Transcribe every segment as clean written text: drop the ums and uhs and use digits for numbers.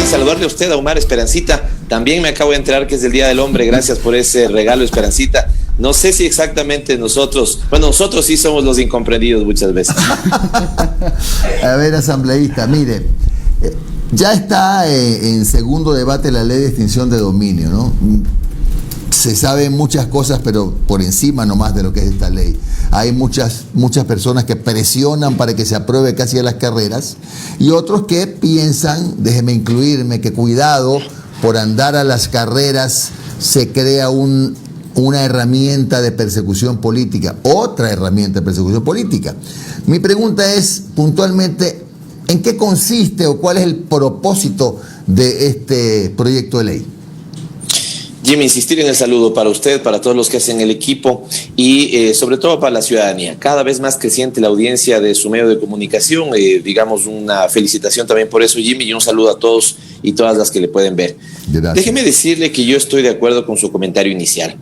saludarle a usted, a Omar Esperancita. También me acabo de enterar que es el Día del Hombre. Gracias por ese regalo, Esperancita. No sé si exactamente nosotros sí somos los incomprendidos muchas veces. A ver, asambleísta, mire, ya está en segundo debate la ley de extinción de dominio, ¿no? Se saben muchas cosas, pero por encima nomás de lo que es esta ley. Hay muchas personas que presionan para que se apruebe casi a las carreras y otros que piensan, déjeme incluirme, que cuidado, por andar a las carreras se crea una herramienta de persecución política, otra herramienta de persecución política. Mi pregunta es puntualmente, ¿en qué consiste o cuál es el propósito de este proyecto de ley? Jimmy, insistir en el saludo para usted, para todos los que hacen el equipo y sobre todo para la ciudadanía. Cada vez más creciente la audiencia de su medio de comunicación. Digamos una felicitación también por eso, Jimmy, y un saludo a todos y todas las que le pueden ver. Gracias. Déjeme decirle que yo estoy de acuerdo con su comentario inicial.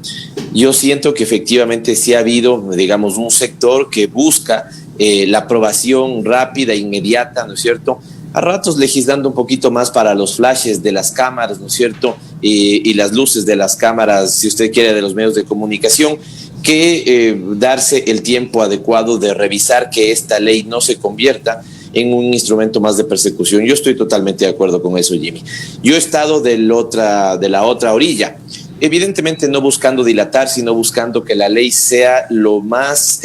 Yo siento que efectivamente sí ha habido, digamos, un sector que busca la aprobación rápida e inmediata, ¿no es cierto?, a ratos legislando un poquito más para los flashes de las cámaras, ¿no es cierto?, y las luces de las cámaras, si usted quiere, de los medios de comunicación, que darse el tiempo adecuado de revisar que esta ley no se convierta en un instrumento más de persecución. Yo estoy totalmente de acuerdo con eso, Jimmy. Yo he estado de la otra orilla, evidentemente no buscando dilatar, sino buscando que la ley sea lo más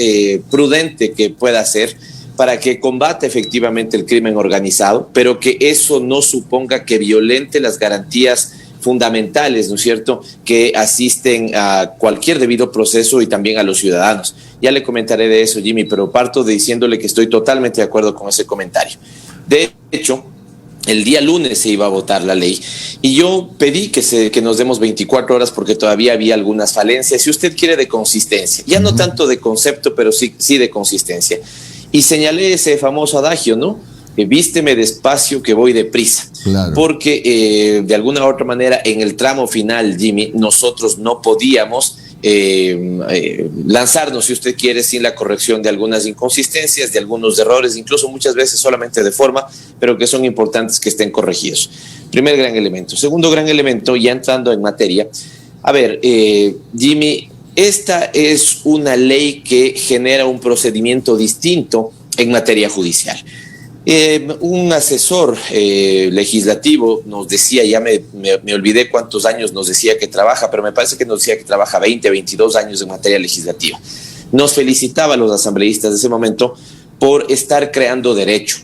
prudente que pueda ser, para que combate efectivamente el crimen organizado, pero que eso no suponga que violente las garantías fundamentales, ¿no es cierto?, que asisten a cualquier debido proceso y también a los ciudadanos. Ya le comentaré de eso, Jimmy, pero parto diciéndole que estoy totalmente de acuerdo con ese comentario. De hecho, el día lunes se iba a votar la ley y yo pedí que nos demos 24 horas porque todavía había algunas falencias, si usted quiere, de consistencia. Ya no tanto de concepto, pero sí de consistencia. Y señalé ese famoso adagio, ¿no? Vísteme despacio que voy deprisa. Claro. Porque de alguna u otra manera en el tramo final, Jimmy, nosotros no podíamos lanzarnos, si usted quiere, sin la corrección de algunas inconsistencias, de algunos errores, incluso muchas veces solamente de forma, pero que son importantes que estén corregidos. Primer gran elemento. Segundo gran elemento, ya entrando en materia. A ver, Jimmy, esta es una ley que genera un procedimiento distinto en materia judicial. Un asesor legislativo nos decía, ya me olvidé cuántos años nos decía que trabaja, pero me parece que nos decía que trabaja 20, 22 años en materia legislativa. Nos felicitaba a los asambleístas de ese momento por estar creando derecho.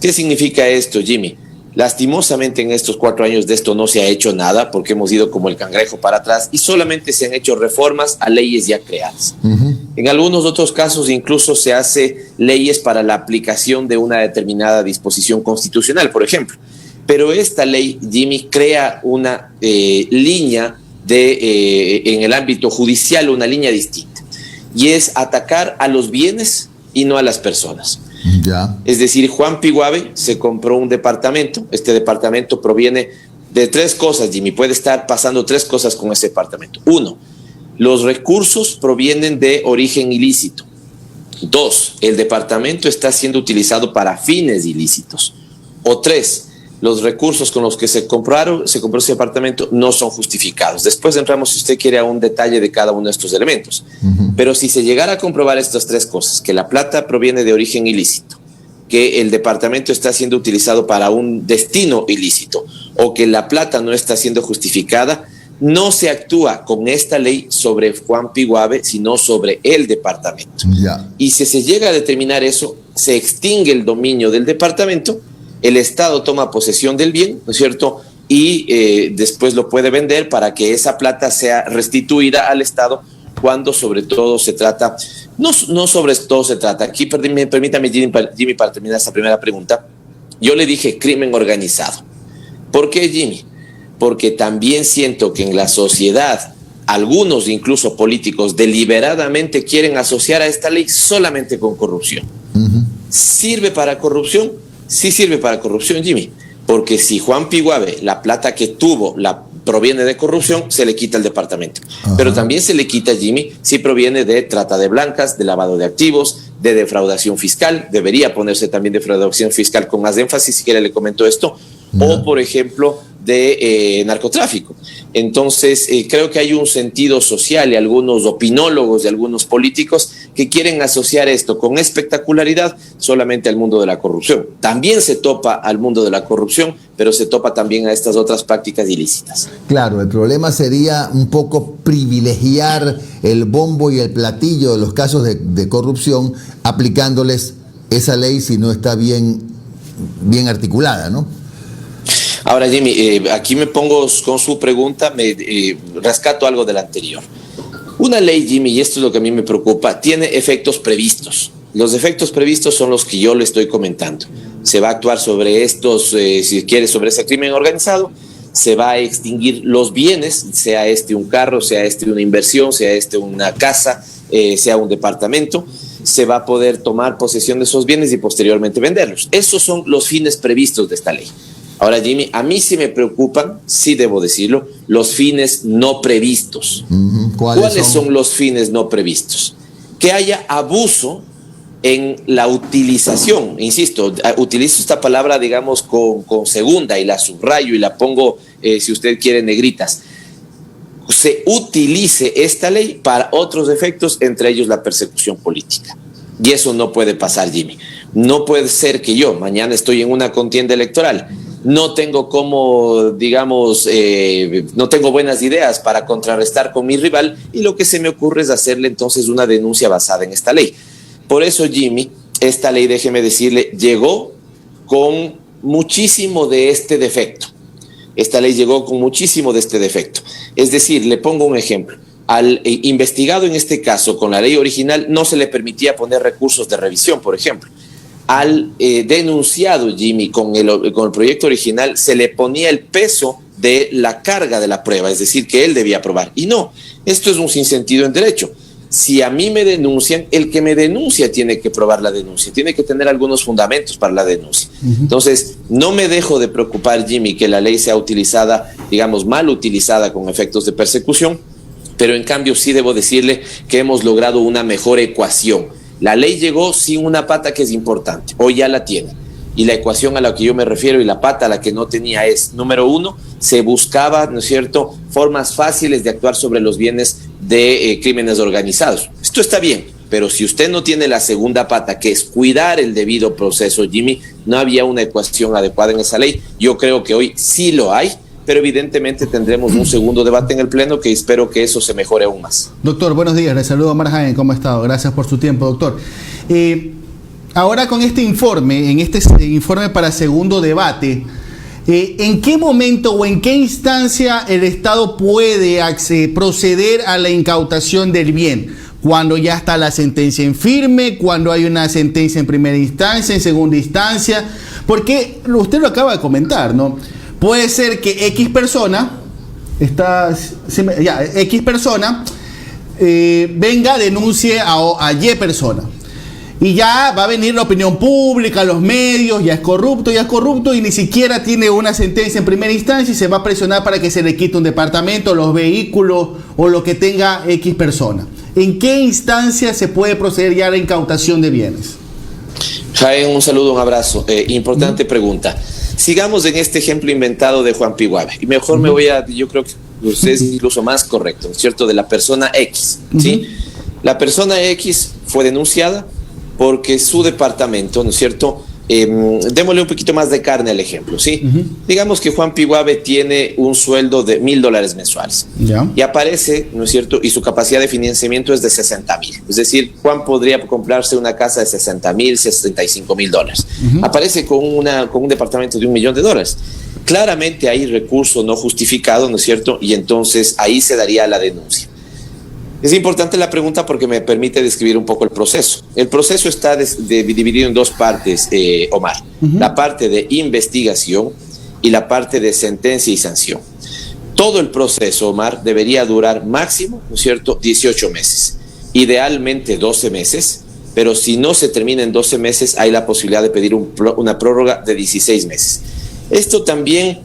¿Qué significa esto, Jimmy? Lastimosamente en estos 4 años de esto no se ha hecho nada porque hemos ido como el cangrejo para atrás y solamente se han hecho reformas a leyes ya creadas. En algunos otros casos incluso se hace leyes para la aplicación de una determinada disposición constitucional, por ejemplo. Pero esta ley, Jimmy, crea una línea en el ámbito judicial, una línea distinta. Y es atacar a los bienes y no a las personas. Ya. Es decir, Juan Piguave se compró un departamento. Este departamento proviene de 3 cosas, Jimmy. Puede estar pasando 3 cosas con ese departamento. 1, los recursos provienen de origen ilícito. 2, el departamento está siendo utilizado para fines ilícitos. O 3, los recursos con los que se compró ese departamento no son justificados. Después entramos, si usted quiere, a un detalle de cada uno de estos elementos. Pero si se llegara a comprobar estas 3 cosas, que la plata proviene de origen ilícito, que el departamento está siendo utilizado para un destino ilícito, o que la plata no está siendo justificada, no se actúa con esta ley sobre Juan Piguave, sino sobre el departamento. Y si se llega a determinar eso, se extingue el dominio del departamento, el Estado toma posesión del bien, ¿no es cierto?, y después lo puede vender para que esa plata sea restituida al Estado cuando sobre todo se trata, no sobre todo se trata, aquí permítame, Jimmy, para terminar esta primera pregunta, yo le dije crimen organizado. ¿Por qué, Jimmy? Porque también siento que en la sociedad algunos, incluso políticos, deliberadamente quieren asociar a esta ley solamente con corrupción. ¿Sirve para corrupción? Sí sirve para corrupción, Jimmy, porque si Juan Piguave, la plata que tuvo, proviene de corrupción, se le quita el departamento. Pero también se le quita, Jimmy, si proviene de trata de blancas, de lavado de activos, de defraudación fiscal. Debería ponerse también defraudación fiscal con más énfasis, si quiere le comento esto, o, por ejemplo, de narcotráfico. Entonces, creo que hay un sentido social y algunos opinólogos y algunos políticos que quieren asociar esto con espectacularidad solamente al mundo de la corrupción. También se topa al mundo de la corrupción, pero se topa también a estas otras prácticas ilícitas. Claro, el problema sería un poco privilegiar el bombo y el platillo de los casos de corrupción aplicándoles esa ley si no está bien articulada, ¿no? Ahora, Jimmy, aquí me pongo con su pregunta, rescato algo del anterior. Una ley, Jimmy, y esto es lo que a mí me preocupa, tiene efectos previstos. Los efectos previstos son los que yo le estoy comentando. Se va a actuar sobre estos, si quiere, sobre ese crimen organizado, se va a extinguir los bienes, sea este un carro, sea este una inversión, sea este una casa, sea un departamento. Se va a poder tomar posesión de esos bienes y posteriormente venderlos. Esos son los fines previstos de esta ley. Ahora, Jimmy, a mí sí me preocupan, sí debo decirlo, los fines no previstos. ¿Cuáles son los fines no previstos? Que haya abuso en la utilización. Insisto, utilizo esta palabra, digamos, con segunda y la subrayo y la pongo, si usted quiere, negritas. Se utilice esta ley para otros efectos, entre ellos la persecución política. Y eso no puede pasar, Jimmy. No puede ser que yo mañana estoy en una contienda electoral, no tengo como, digamos, no tengo buenas ideas para contrarrestar con mi rival y lo que se me ocurre es hacerle entonces una denuncia basada en esta ley. Por eso, Jimmy, esta ley, déjeme decirle, llegó con muchísimo de este defecto. Esta ley llegó con muchísimo de este defecto. Es decir, le pongo un ejemplo. Al investigado en este caso con la ley original no se le permitía poner recursos de revisión, por ejemplo. Al denunciado, Jimmy, con el proyecto original se le ponía el peso de la carga de la prueba, es decir, que él debía probar. Y no, esto es un sinsentido en derecho. Si a mí me denuncian, el que me denuncia tiene que probar la denuncia, tiene que tener algunos fundamentos para la denuncia. Entonces, no me dejo de preocupar, Jimmy, que la ley sea utilizada, digamos, mal utilizada con efectos de persecución, pero en cambio sí debo decirle que hemos logrado una mejor ecuación. La ley llegó sin una pata que es importante, hoy ya la tiene. Y la ecuación a la que yo me refiero y la pata a la que no tenía es, número uno, se buscaba, ¿no es cierto?, formas fáciles de actuar sobre los bienes de crímenes organizados. Esto está bien, pero si usted no tiene la segunda pata, que es cuidar el debido proceso, Jimmy, no había una ecuación adecuada en esa ley. Yo creo que hoy sí lo hay, pero evidentemente tendremos un segundo debate en el Pleno que espero que eso se mejore aún más. Doctor, buenos días. Le saludo a Omar Jaén. ¿Cómo ha estado? Gracias por su tiempo, doctor. Ahora con este informe, en este informe para segundo debate, ¿en qué momento o en qué instancia el Estado puede proceder a la incautación del bien? ¿Cuando ya está la sentencia en firme? ¿Cuando hay una sentencia en primera instancia, en segunda instancia? Porque usted lo acaba de comentar, ¿no? Puede ser que X persona, venga, denuncie a Y persona. Y ya va a venir la opinión pública, los medios, ya es corrupto y ni siquiera tiene una sentencia en primera instancia y se va a presionar para que se le quite un departamento, los vehículos o lo que tenga X persona. ¿En qué instancia se puede proceder ya a la incautación de bienes? Jaén, un saludo, un abrazo. Importante pregunta. Sigamos en este ejemplo inventado de Juan P. Guave. Y mejor me voy yo creo que usted es incluso más correcto, ¿no es cierto?, de la persona X, ¿sí? La persona X fue denunciada porque su departamento, ¿no es cierto?, démosle un poquito más de carne al ejemplo, ¿sí? Digamos que Juan P. Guave tiene un sueldo de $1,000 mensuales. Y aparece, ¿no es cierto?, y su capacidad de financiamiento es de 60,000. Es decir, Juan podría comprarse una casa de 60,000, 65,000 dólares. Aparece con un departamento de $1 millón. Claramente hay recurso no justificado, ¿no es cierto?, y entonces ahí se daría la denuncia. Es importante la pregunta porque me permite describir un poco el proceso. El proceso está dividido en dos partes, Omar. La parte de investigación y la parte de sentencia y sanción. Todo el proceso, Omar, debería durar máximo, ¿no es cierto?, 18 meses. Idealmente 12 meses, pero si no se termina en 12 meses, hay la posibilidad de pedir una prórroga de 16 meses. Esto también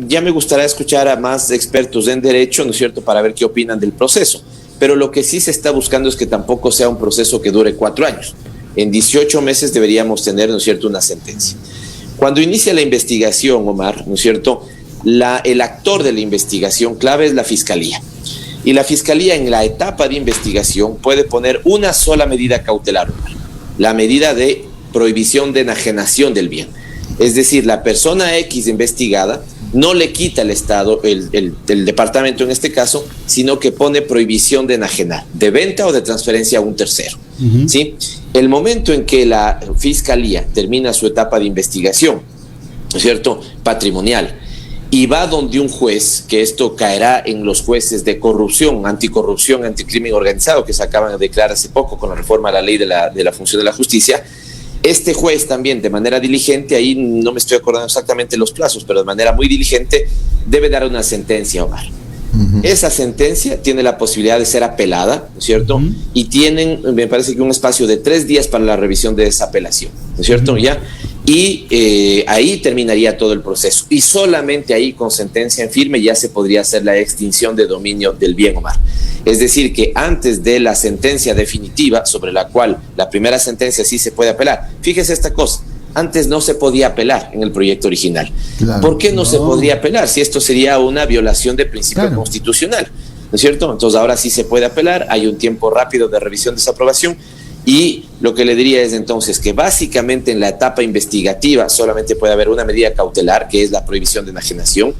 ya me gustaría escuchar a más expertos en derecho, ¿no es cierto?, para ver qué opinan del proceso. Pero lo que sí se está buscando es que tampoco sea un proceso que dure 4 años. En 18 meses deberíamos tener, ¿no es cierto?, una sentencia. Cuando inicia la investigación, Omar, ¿no es cierto?, el actor de la investigación clave es la Fiscalía. Y la Fiscalía en la etapa de investigación puede poner una sola medida cautelar, Omar, la medida de prohibición de enajenación del bien. Es decir, la persona X investigada no le quita al Estado, el departamento en este caso, sino que pone prohibición de enajenar, de venta o de transferencia a un tercero. ¿Sí? El momento en que la Fiscalía termina su etapa de investigación, ¿no es cierto?, patrimonial, y va donde un juez, que esto caerá en los jueces de corrupción, anticrimen organizado, que se acaban de declarar hace poco con la reforma a la ley de la función de la justicia. Este juez también, de manera diligente, ahí no me estoy acordando exactamente los plazos, pero de manera muy diligente, debe dar una sentencia, Omar. Esa sentencia tiene la posibilidad de ser apelada, ¿no es cierto? Y tienen, me parece que un espacio de 3 días para la revisión de esa apelación, ¿no es cierto? ¿Ya? Y ahí terminaría todo el proceso. Y solamente ahí, con sentencia en firme, ya se podría hacer la extinción de dominio del bien, Omar. Es decir, que antes de la sentencia definitiva, sobre la cual la primera sentencia sí se puede apelar, fíjese esta cosa, antes no se podía apelar en el proyecto original. Claro. ¿Por qué no se podría apelar? Si esto sería una violación del principio constitucional, ¿no es cierto? Entonces ahora sí se puede apelar, hay un tiempo rápido de revisión de esa aprobación. Y lo que le diría es entonces que básicamente en la etapa investigativa solamente puede haber una medida cautelar, que es la prohibición de enajenación.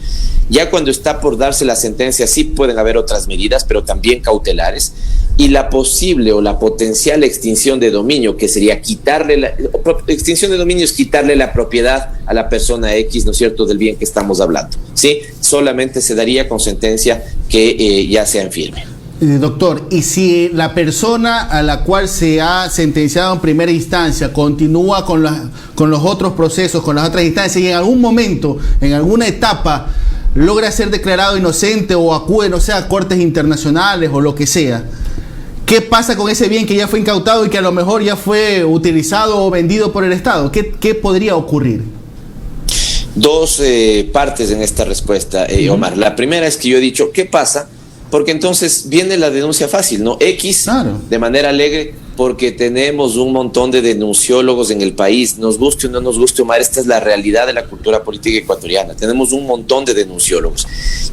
Ya cuando está por darse la sentencia sí pueden haber otras medidas, pero también cautelares. Y la posible o la potencial extinción de dominio, que sería extinción de dominio es quitarle la propiedad a la persona X, ¿no es cierto?, del bien que estamos hablando, ¿sí? Solamente se daría con sentencia que ya sea en firme. Doctor, y si la persona a la cual se ha sentenciado en primera instancia continúa con los otros procesos, con las otras instancias, y en algún momento, en alguna etapa, logra ser declarado inocente o acude, no sé, a cortes internacionales o lo que sea, ¿qué pasa con ese bien que ya fue incautado y que a lo mejor ya fue utilizado o vendido por el Estado? ¿Qué podría ocurrir? Dos partes en esta respuesta, Omar. La primera es que yo he dicho, ¿qué pasa? Porque entonces viene la denuncia fácil, ¿no? X, claro, de manera alegre, porque tenemos un montón de denunciólogos en el país, nos guste o no nos guste, Omar, esta es la realidad de la cultura política ecuatoriana, tenemos un montón de denunciólogos,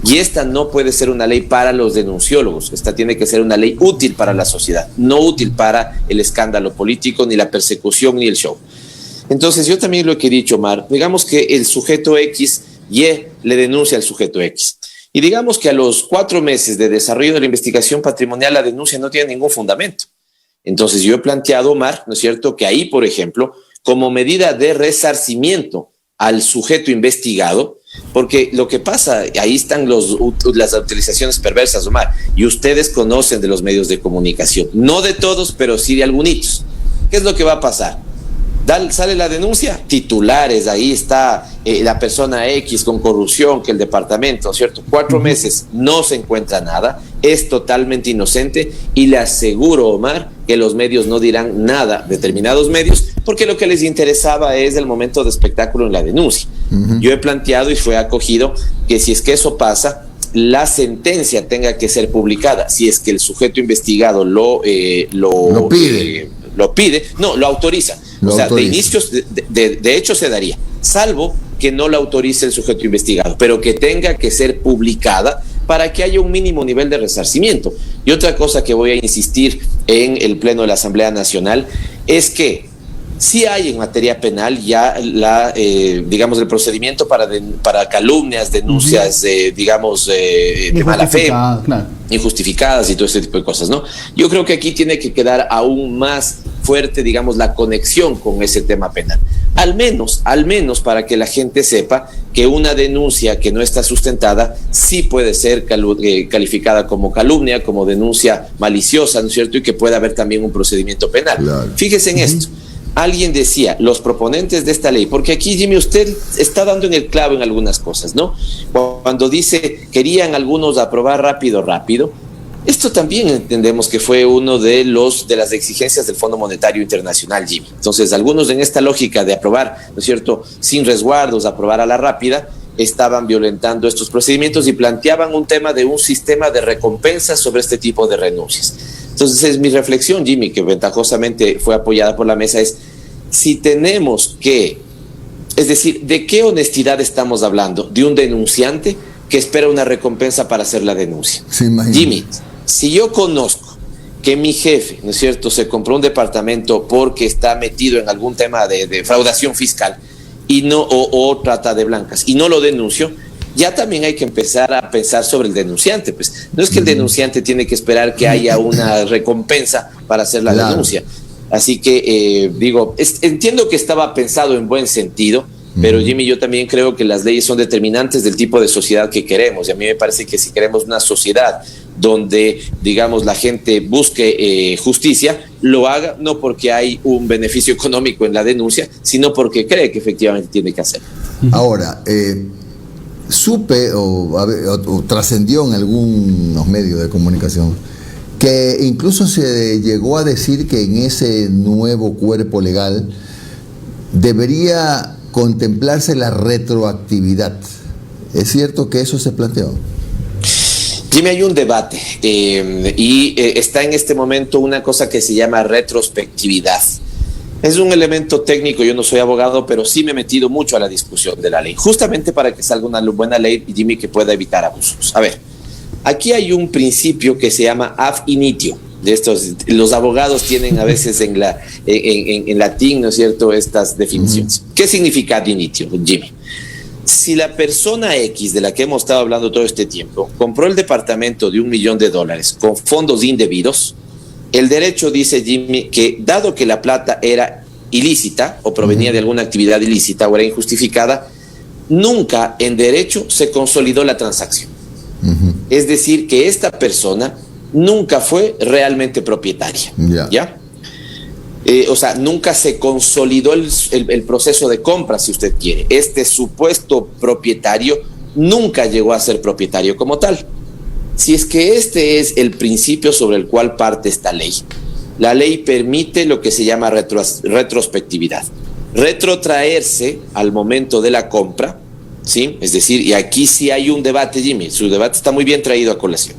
y esta no puede ser una ley para los denunciólogos, esta tiene que ser una ley útil para la sociedad, no útil para el escándalo político, ni la persecución, ni el show. Entonces yo también lo que he dicho, Omar, digamos que el sujeto X, Y, le denuncia al sujeto X. Y digamos que a los 4 meses de desarrollo de la investigación patrimonial la denuncia no tiene ningún fundamento. Entonces yo he planteado, Omar, ¿no es cierto?, que ahí, por ejemplo, como medida de resarcimiento al sujeto investigado, porque lo que pasa, ahí están las utilizaciones perversas, Omar, y ustedes conocen de los medios de comunicación, no de todos, pero sí de algunitos. ¿Qué es lo que va a pasar? Sale la denuncia, titulares, ahí está la persona X con corrupción, que el departamento, ¿cierto? 4 meses, no se encuentra nada, es totalmente inocente, y le aseguro, Omar, que los medios no dirán nada, determinados medios, porque lo que les interesaba es el momento de espectáculo en la denuncia. Yo he planteado y fue acogido que si es que eso pasa, la sentencia tenga que ser publicada, si es que el sujeto investigado lo pide, no, lo autoriza. De inicios, de hecho se daría, salvo que no la autorice el sujeto investigado, pero que tenga que ser publicada para que haya un mínimo nivel de resarcimiento. Y otra cosa que voy a insistir en el Pleno de la Asamblea Nacional es que sí hay en materia penal ya digamos, el procedimiento para calumnias, denuncias, de mala fe, claro, injustificadas y todo ese tipo de cosas, ¿no? Yo creo que aquí tiene que quedar aún más fuerte, digamos, la conexión con ese tema penal. Al menos para que la gente sepa que una denuncia que no está sustentada sí puede ser calificada como calumnia, como denuncia maliciosa, ¿no es cierto? Y que pueda haber también un procedimiento penal. Claro. Fíjese en esto. Alguien decía, los proponentes de esta ley, porque aquí, Jimmy, usted está dando en el clavo en algunas cosas, ¿no? Cuando dice, querían algunos aprobar rápido, esto también entendemos que fue uno de las exigencias del Fondo Monetario Internacional, Jimmy. Entonces, algunos en esta lógica de aprobar, ¿no es cierto?, sin resguardos, aprobar a la rápida, estaban violentando estos procedimientos y planteaban un tema de un sistema de recompensas sobre este tipo de renuncias. Entonces, mi reflexión, Jimmy, que ventajosamente fue apoyada por la mesa, es si tenemos que Es decir, ¿de qué honestidad estamos hablando? De un denunciante que espera una recompensa para hacer la denuncia. Sí, Jimmy, si yo conozco que mi jefe, ¿no es cierto?, se compró un departamento porque está metido en algún tema de defraudación fiscal y no, o trata de blancas, y no lo denuncio, ya también hay que empezar a pensar sobre el denunciante. Pues no es que el denunciante tiene que esperar que haya una recompensa para hacer la denuncia. Así que entiendo que estaba pensado en buen sentido, pero Jimmy, yo también creo que las leyes son determinantes del tipo de sociedad que queremos. Y a mí me parece que si queremos una sociedad donde, digamos, la gente busque justicia, lo haga no porque hay un beneficio económico en la denuncia, sino porque cree que efectivamente tiene que hacerlo. Ahora, supe o trascendió en algunos medios de comunicación que incluso se llegó a decir que en ese nuevo cuerpo legal debería contemplarse la retroactividad. ¿Es cierto que eso se planteó? Jimmy, hay un debate y está en este momento una cosa que se llama retrospectividad. Es un elemento técnico, yo no soy abogado, pero sí me he metido mucho a la discusión de la ley, justamente para que salga una buena ley, Jimmy, que pueda evitar abusos. A ver, aquí hay un principio que se llama ab initio. De estos, los abogados tienen a veces en latín, ¿no es cierto?, estas definiciones. ¿Qué significa ab initio, Jimmy? Si la persona X de la que hemos estado hablando todo este tiempo compró el departamento de $1 millón con fondos indebidos, el derecho dice, Jimmy, que dado que la plata era ilícita o provenía de alguna actividad ilícita o era injustificada, nunca en derecho se consolidó la transacción. Es decir, que esta persona nunca fue realmente propietaria. ¿Ya? O sea, nunca se consolidó el proceso de compra, si usted quiere. Este supuesto propietario nunca llegó a ser propietario como tal. Si es que este es el principio sobre el cual parte esta ley, la ley permite lo que se llama retrospectividad. Retrotraerse al momento de la compra, ¿sí? Es decir, y aquí sí hay un debate, Jimmy, su debate está muy bien traído a colación,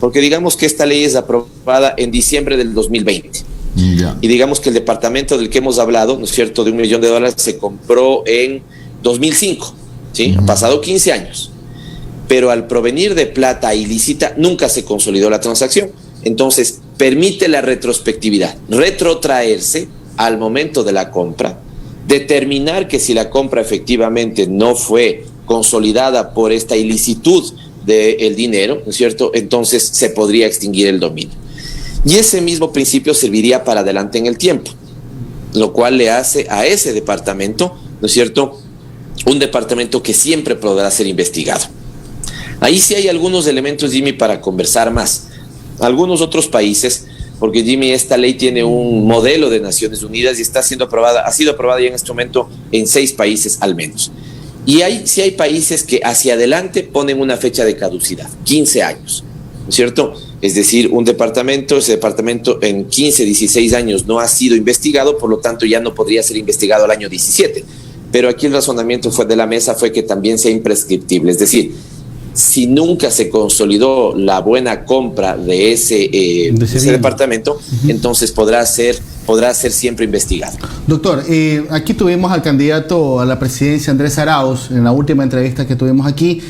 porque digamos que esta ley es aprobada en diciembre del 2020. Y digamos que el departamento del que hemos hablado, ¿no es cierto?, de $1 millón se compró en 2005, ¿sí? Han pasado 15 años. Pero al provenir de plata ilícita, nunca se consolidó la transacción. Entonces, permite la retrospectividad, retrotraerse al momento de la compra, determinar que si la compra efectivamente no fue consolidada por esta ilicitud del dinero, ¿no es cierto?, entonces se podría extinguir el dominio. Y ese mismo principio serviría para adelante en el tiempo, lo cual le hace a ese departamento, ¿no es cierto?, un departamento que siempre podrá ser investigado. Ahí sí hay algunos elementos, Jimmy, para conversar más. Algunos otros países, porque Jimmy, esta ley tiene un modelo de Naciones Unidas y ha sido aprobada ya en este momento en 6 países al menos. Y sí hay países que hacia adelante ponen una fecha de caducidad, 15 años, ¿no es cierto? Es decir, ese departamento en 15, 16 años no ha sido investigado, por lo tanto ya no podría ser investigado al año 17. Pero aquí el razonamiento de la mesa fue que también sea imprescriptible, es decir, si nunca se consolidó la buena compra de ese departamento, entonces podrá ser siempre investigado. Doctor, aquí tuvimos al candidato a la presidencia, Andrés Arauz, en la última entrevista que tuvimos aquí,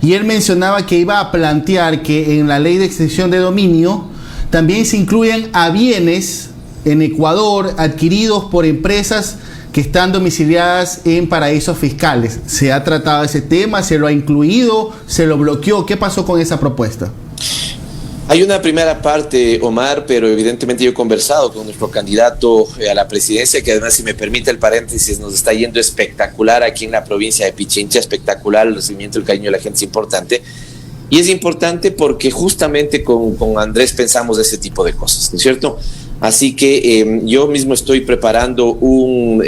y él mencionaba que iba a plantear que en la ley de extinción de dominio también se incluyen a bienes en Ecuador adquiridos por empresas que están domiciliadas en paraísos fiscales. ¿Se ha tratado ese tema? ¿Se lo ha incluido? ¿Se lo bloqueó? ¿Qué pasó con esa propuesta? Hay una primera parte, Omar, pero evidentemente yo he conversado con nuestro candidato a la presidencia, que además, si me permite el paréntesis, nos está yendo espectacular aquí en la provincia de Pichincha, espectacular, el recibimiento, el cariño de la gente es importante. Y es importante porque justamente con Andrés pensamos de ese tipo de cosas, ¿no es cierto? Así que yo mismo estoy preparando un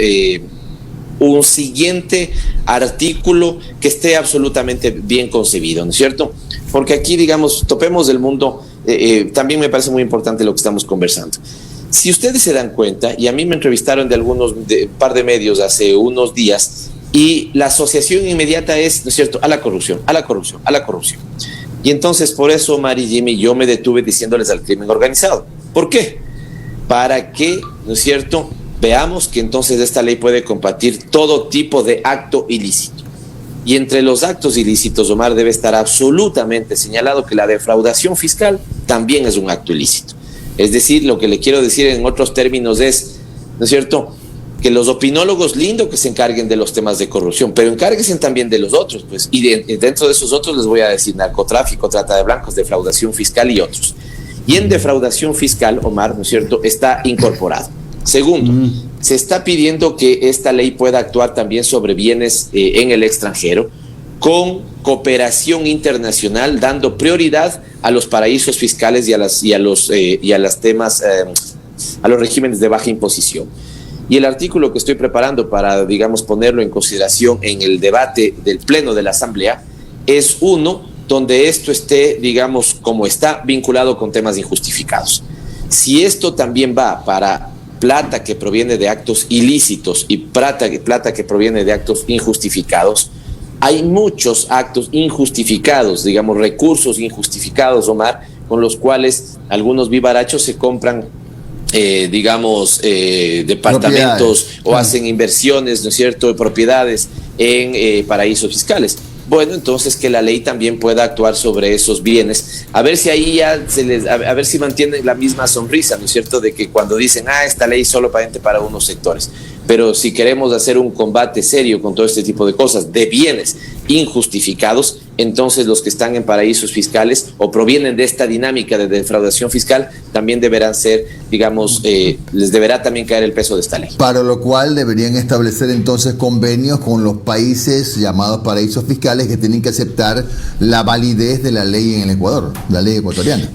siguiente artículo que esté absolutamente bien concebido, ¿no es cierto? Porque aquí, digamos, topemos del mundo, también me parece muy importante lo que estamos conversando. Si ustedes se dan cuenta, y a mí me entrevistaron de un par de medios hace unos días, y la asociación inmediata es, ¿no es cierto?, a la corrupción, a la corrupción, a la corrupción. Y entonces, por eso, Mari y Jimmy, yo me detuve diciéndoles al crimen organizado. ¿Por qué? Para que, ¿no es cierto?, veamos que entonces esta ley puede combatir todo tipo de acto ilícito. Y entre los actos ilícitos, Omar, debe estar absolutamente señalado que la defraudación fiscal también es un acto ilícito. Es decir, lo que le quiero decir en otros términos es, ¿no es cierto?, que los opinólogos, lindo que se encarguen de los temas de corrupción, pero encárguense también de los otros, pues, y dentro de esos otros les voy a decir narcotráfico, trata de blancos, defraudación fiscal y otros. Y en defraudación fiscal, Omar, ¿no es cierto?, está incorporado. Segundo, se está pidiendo que esta ley pueda actuar también sobre bienes en el extranjero con cooperación internacional, dando prioridad a los paraísos fiscales y a los regímenes de baja imposición. Y el artículo que estoy preparando para, digamos, ponerlo en consideración en el debate del Pleno de la Asamblea es uno donde esto esté, digamos, como está vinculado con temas injustificados. Si esto también va para plata que proviene de actos ilícitos y plata que proviene de actos injustificados, hay muchos actos injustificados, digamos, recursos injustificados, Omar, con los cuales algunos vivarachos se compran, departamentos o hacen inversiones, ¿no es cierto?, de propiedades en paraísos fiscales. Bueno, entonces que la ley también pueda actuar sobre esos bienes, a ver si ahí ya a ver si mantienen la misma sonrisa, ¿no es cierto?, de que cuando dicen, esta ley solo para unos sectores. Pero si queremos hacer un combate serio con todo este tipo de cosas, de bienes injustificados, entonces los que están en paraísos fiscales o provienen de esta dinámica de defraudación fiscal también deberán ser, digamos, les deberá también caer el peso de esta ley. Para lo cual deberían establecer entonces convenios con los países llamados paraísos fiscales que tienen que aceptar la validez de la ley en el Ecuador, la ley ecuatoriana.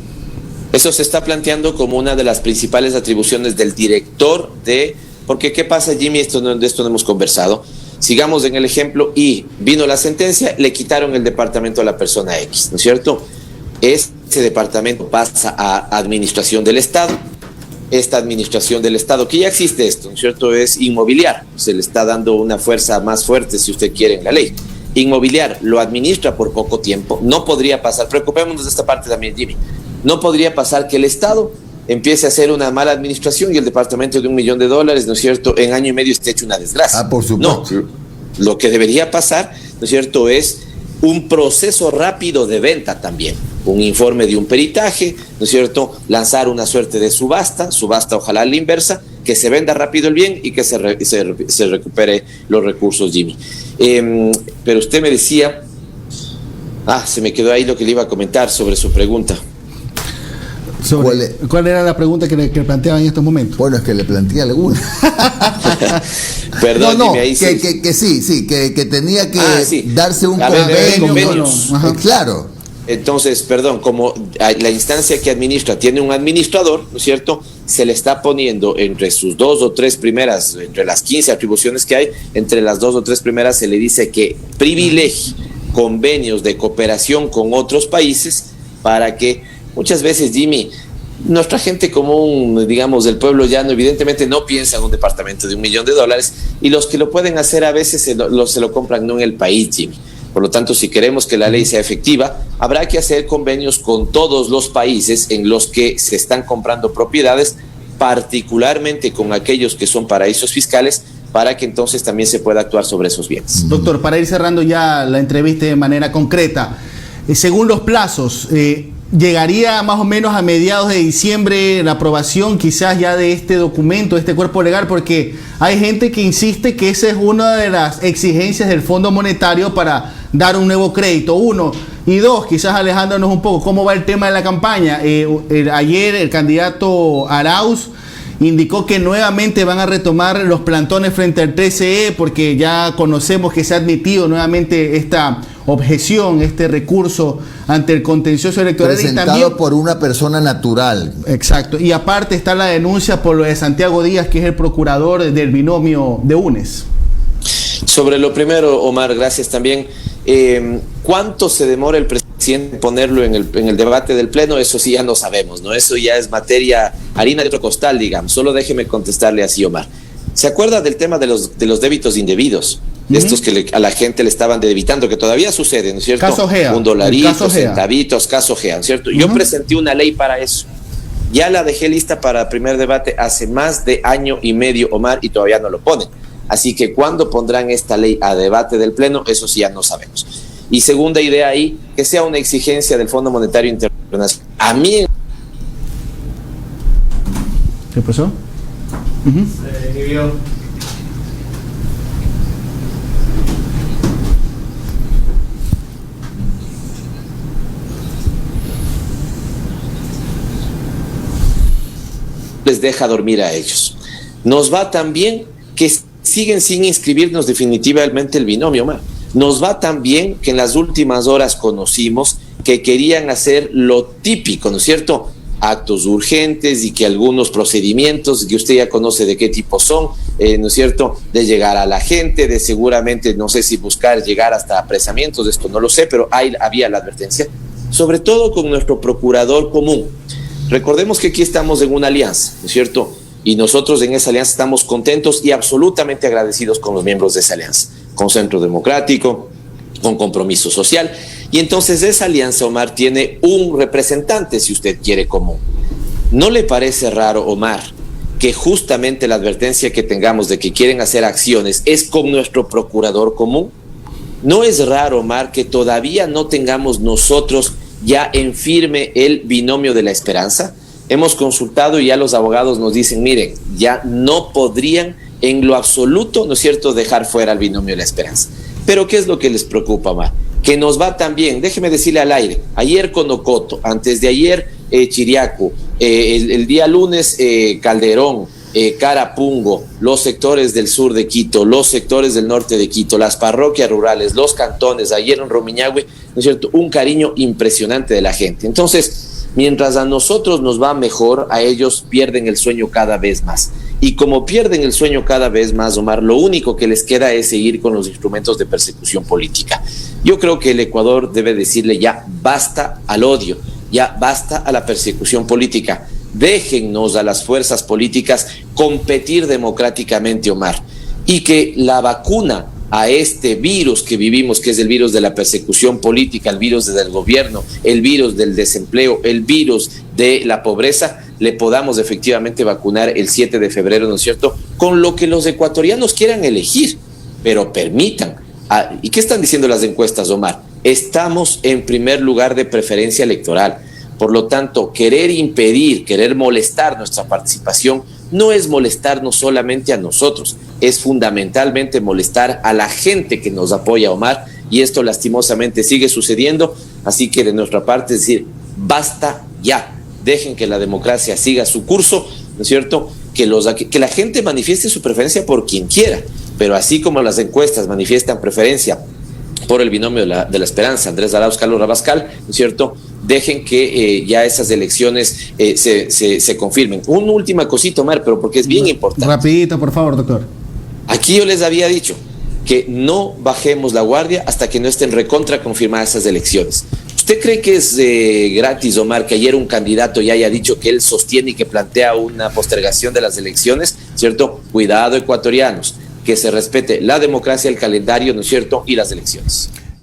Eso se está planteando como una de las principales atribuciones del director de... Porque ¿qué pasa, Jimmy? De esto no hemos conversado. Sigamos en el ejemplo y vino la sentencia, le quitaron el departamento a la persona X, ¿no es cierto? Ese departamento pasa a administración del Estado. Esta administración del Estado, que ya existe esto, ¿no es cierto?, es inmobiliar. Se le está dando una fuerza más fuerte, si usted quiere, en la ley. Inmobiliar lo administra por poco tiempo. No podría pasar, preocupémonos de esta parte también, Jimmy, no podría pasar que el Estado empiece a hacer una mala administración y el departamento de $1 millón, ¿no es cierto?, en año y medio esté hecho una desgracia. Por supuesto. No, lo que debería pasar, ¿no es cierto?, es un proceso rápido de venta también, un informe de un peritaje, ¿no es cierto?, lanzar una suerte de subasta ojalá a la inversa, que se venda rápido el bien y que se recupere los recursos, Jimmy. Pero usted me decía, se me quedó ahí lo que le iba a comentar sobre su pregunta. ¿Cuál era la pregunta que le planteaba en estos momentos? Bueno, es que le planteé alguna. Perdón, Jimmy, ahí que tenía que darse un convenio. Claro. Entonces, perdón, como la instancia que administra tiene un administrador, ¿no es cierto?, se le está poniendo entre sus 2 o 3 primeras, entre las 15 atribuciones que hay, entre las 2 o 3 primeras se le dice que privilegie convenios de cooperación con otros países para que muchas veces, Jimmy, nuestra gente común, digamos, del pueblo llano, evidentemente no piensa en un departamento de $1 millón, y los que lo pueden hacer a veces se lo compran no en el país, Jimmy. Por lo tanto, si queremos que la ley sea efectiva, habrá que hacer convenios con todos los países en los que se están comprando propiedades, particularmente con aquellos que son paraísos fiscales, para que entonces también se pueda actuar sobre esos bienes. Doctor, para ir cerrando ya la entrevista de manera concreta, según los plazos, ¿llegaría más o menos a mediados de diciembre la aprobación quizás ya de este documento, de este cuerpo legal? Porque hay gente que insiste que esa es una de las exigencias del Fondo Monetario para dar un nuevo crédito, 1. Y 2, quizás alejándonos un poco, ¿cómo va el tema de la campaña? Ayer el candidato Arauz indicó que nuevamente van a retomar los plantones frente al TCE porque ya conocemos que se ha admitido nuevamente esta objeción, este recurso ante el contencioso electoral. Presentado y también por una persona natural. Exacto. Y aparte está la denuncia por lo de Santiago Díaz, que es el procurador del binomio de UNES. Sobre lo primero, Omar, gracias también. ¿Cuánto se demora el presidente en ponerlo en el debate del Pleno? Eso sí ya no sabemos, ¿no? Eso ya es materia, harina de otro costal, digamos. Solo déjeme contestarle así, Omar. ¿Se acuerda del tema de los débitos indebidos? Estos que a la gente le estaban debitando, que todavía sucede, ¿no es cierto? Caso Gea. $1, centavitos, caso Gea, ¿no es cierto? Yo presenté una ley para eso. Ya la dejé lista para el primer debate hace más de año y medio, Omar, y todavía no lo ponen. Así que cuando pondrán esta ley a debate del Pleno, eso sí ya no sabemos. Y segunda idea ahí, que sea una exigencia del Fondo Monetario Internacional. A mí... ¿Qué pasó? Se inhibió. les deja dormir a ellos. Nos va tan bien que siguen sin inscribirnos definitivamente el binomio, Omar. Nos va tan bien que en las últimas horas conocimos que querían hacer lo típico, ¿no es cierto? Actos urgentes y que algunos procedimientos que usted ya conoce de qué tipo son, ¿no es cierto? De llegar a la gente, de seguramente, no sé si buscar llegar hasta apresamientos, esto no lo sé, pero había la advertencia, sobre todo con nuestro procurador común. Recordemos que aquí estamos en una alianza, ¿no es cierto? Y nosotros en esa alianza estamos contentos y absolutamente agradecidos con los miembros de esa alianza, con Centro Democrático, con Compromiso Social. Y entonces esa alianza, Omar, tiene un representante, si usted quiere, común. ¿No le parece raro, Omar, que justamente la advertencia que tengamos de que quieren hacer acciones es con nuestro procurador común? ¿No es raro, Omar, que todavía no tengamos nosotros ya en firme el binomio de la esperanza? Hemos consultado y ya los abogados nos dicen, miren, ya no podrían en lo absoluto, ¿no es cierto?, dejar fuera el binomio de la esperanza. Pero ¿qué es lo que les preocupa, Omar? Que nos va tan bien, déjeme decirle al aire, ayer Conocoto, antes de ayer Chiriaco, el día lunes Calderón, Carapungo, los sectores del sur de Quito, los sectores del norte de Quito, las parroquias rurales, los cantones, ayer en Romiñahue, ¿no es cierto?, un cariño impresionante de la gente. Entonces, mientras a nosotros nos va mejor, a ellos pierden el sueño cada vez más. Y como pierden el sueño cada vez más, Omar, lo único que les queda es seguir con los instrumentos de persecución política. Yo creo que el Ecuador debe decirle ya basta al odio, ya basta a la persecución política. Déjennos a las fuerzas políticas competir democráticamente, Omar, y que la vacuna a este virus que vivimos, que es el virus de la persecución política, el virus del gobierno, el virus del desempleo, el virus de la pobreza, le podamos efectivamente vacunar el 7 de febrero, ¿no es cierto?, con lo que los ecuatorianos quieran elegir, pero permitan. ¿Y qué están diciendo las encuestas, Omar? Estamos en primer lugar de preferencia electoral. Por lo tanto, querer impedir, querer molestar nuestra participación no es molestarnos solamente a nosotros, es fundamentalmente molestar a la gente que nos apoya, Omar, y esto lastimosamente sigue sucediendo, así que de nuestra parte es decir, basta ya, dejen que la democracia siga su curso, ¿no es cierto?, que la gente manifieste su preferencia por quien quiera, pero así como las encuestas manifiestan preferencia por el binomio de la esperanza, Andrés Arauz, Carlos Rabascal, ¿no es cierto?, dejen que ya esas elecciones se confirmen. Una última cosita, Omar, pero porque es bien importante. Rapidito, por favor, doctor. Aquí yo les había dicho que no bajemos la guardia hasta que no estén recontra confirmadas esas elecciones. ¿Usted cree que es gratis, Omar, que ayer un candidato ya haya dicho que él sostiene y que plantea una postergación de las elecciones? ¿Cierto? Cuidado, ecuatorianos, que se respete la democracia, el calendario, ¿no es cierto?, y las elecciones.